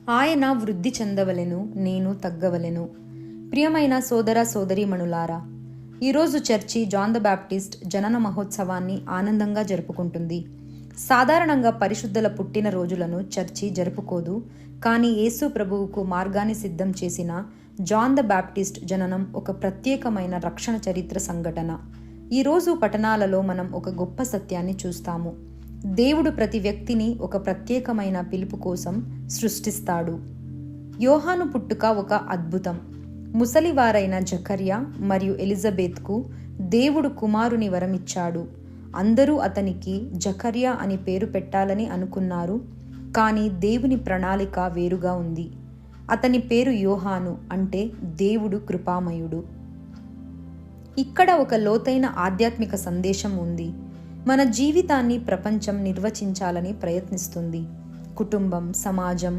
ఆయన వృద్ధి చెందవలెను, నేను తగ్గవలెను. ప్రియమైన సోదర సోదరీమణులారా, ఈరోజు చర్చి జాన్ ద బ్యాప్టిస్ట్ జనన మహోత్సవాన్ని ఆనందంగా జరుపుకుంటుంది. సాధారణంగా పరిశుద్ధుల పుట్టిన రోజులను చర్చి జరుపుకోదు. కానీ యేసు ప్రభువుకు మార్గాన్ని సిద్ధం చేసిన జాన్ ద బ్యాప్టిస్ట్ జననం ఒక ప్రత్యేకమైన రక్షణ చరిత్ర సంఘటన. ఈరోజు పఠనాలలో మనం ఒక గొప్ప సత్యాన్ని చూస్తాము. దేవుడు ప్రతి వ్యక్తిని ఒక ప్రత్యేకమైన పిలుపు కోసం సృష్టిస్తాడు. యోహాను పుట్టుక ఒక అద్భుతం. ముసలివారైన జకర్యా మరియు ఎలిజబెత్కు దేవుడు కుమారుని వరమిచ్చాడు. అందరూ అతనికి జకర్యా అని పేరు పెట్టాలని అనుకున్నారు. కానీ దేవుని ప్రణాళిక వేరుగా ఉంది. అతని పేరు యోహాను, అంటే దేవుడు కృపామయుడు. ఇక్కడ ఒక లోతైన ఆధ్యాత్మిక సందేశం ఉంది. మన జీవితాన్ని ప్రపంచం నిర్వచించాలని ప్రయత్నిస్తుంది. కుటుంబం, సమాజం,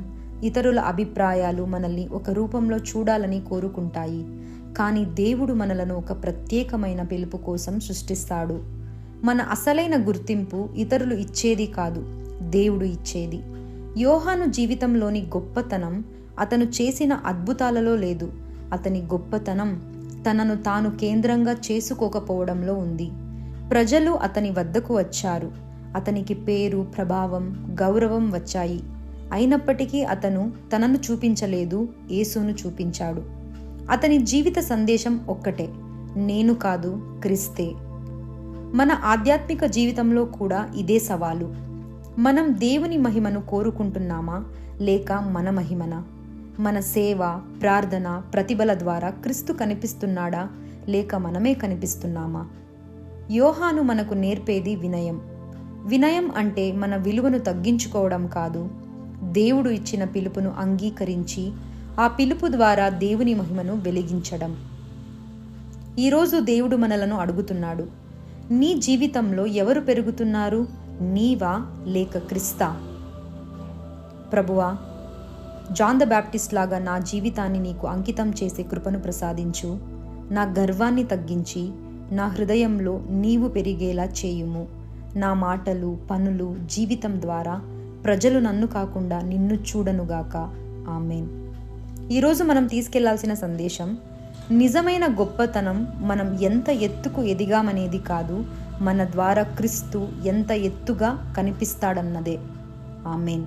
ఇతరుల అభిప్రాయాలు మనల్ని ఒక రూపంలో చూడాలని కోరుకుంటాయి. కానీ దేవుడు మనలను ఒక ప్రత్యేకమైన పిలుపు కోసం సృష్టిస్తాడు. మన అసలైన గుర్తింపు ఇతరులు ఇచ్చేది కాదు, దేవుడు ఇచ్చేది. యోహాను జీవితంలోని గొప్పతనం అతను చేసిన అద్భుతాలలో లేదు. అతని గొప్పతనం తనను తాను కేంద్రంగా చేసుకోకపోవడంలో ఉంది. ప్రజలు అతని వద్దకు వచ్చారు. అతనికి పేరు, ప్రభావం, గౌరవం వచ్చాయి. అయినప్పటికీ అతను తనను చూపించలేదు, యేసును చూపించాడు. అతని జీవిత సందేశం ఒక్కటే, నేను కాదు, క్రీస్తే. మన ఆధ్యాత్మిక జీవితంలో కూడా ఇదే సవాలు. మనం దేవుని మహిమను కోరుకుంటున్నామా లేక మన మహిమనా? మన సేవ, ప్రార్థన, ప్రతిభల ద్వారా క్రీస్తు కనిపిస్తున్నాడా లేక మనమే కనిపిస్తున్నామా? యోహాను మనకు నేర్పేది వినయం. వినయం అంటే మన విలువను తగ్గించుకోవడం కాదు, దేవుడు ఇచ్చిన పిలుపును అంగీకరించి ఆ పిలుపు ద్వారా దేవుని మహిమను వెలిగించడం. ఈరోజు దేవుడు మనలను అడుగుతున్నాడు, నీ జీవితంలో ఎవరు పెరుగుతున్నారు, నీవా లేక క్రీస్తా? ప్రభువా, జాన్ ద బ్యాప్టిస్ట్ లాగా నా జీవితాన్ని నీకు అంకితం చేసే కృపను ప్రసాదించు. నా గర్వాన్ని తగ్గించి నా హృదయంలో నీవు పెరిగేలా చేయుము. నా మాటలు, పనులు, జీవితం ద్వారా ప్రజలు నన్ను కాకుండా నిన్ను చూడనుగాక. ఆమేన్. ఈరోజు మనం తీసుకెళ్లాల్సిన సందేశం, నిజమైన గొప్పతనం మనం ఎంత ఎత్తుకు ఎదిగామనేది కాదు, మన ద్వారా క్రీస్తు ఎంత ఎత్తుగా కనిపిస్తాడన్నదే. ఆమేన్.